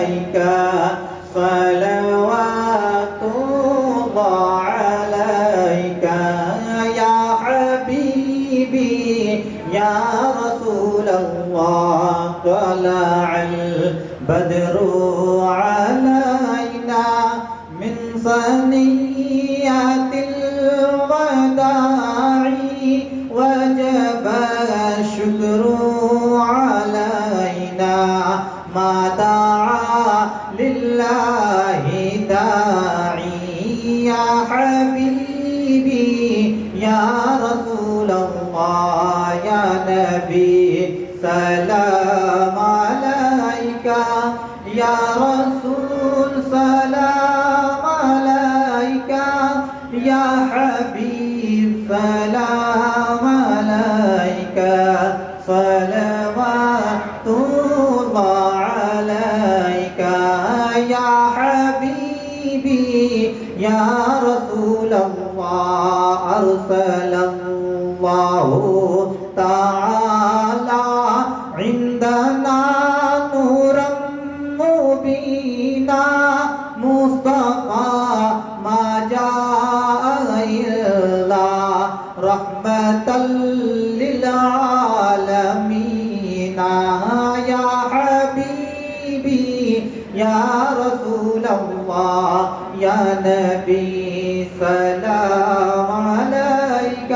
عليك صلوات الله عليك يا حبيبي يا رسول الله طلع البدر علينا من ثنيات الوداع وجب الشكر علينا ما دعا لله داعي يا حبيبي يا رسول الله يا نبي سلام عليك يا رسول سلام عليك يا حبيب سلام عليك صلوات الله عليك يا حبيبي يا رسول الله أرسل الله تعالى عندنا نورا مبينا مصطفى ما جاء إلا رحمة للعالمين يا حبيبي يا رسول الله يا نبي سلام عليك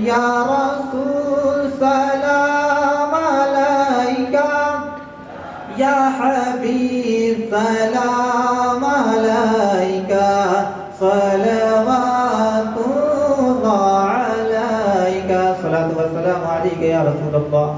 يا رسول سلام عليك يا حبيب سلام عليك صلوات الله عليك صلاة والسلام عليك يا رسول الله.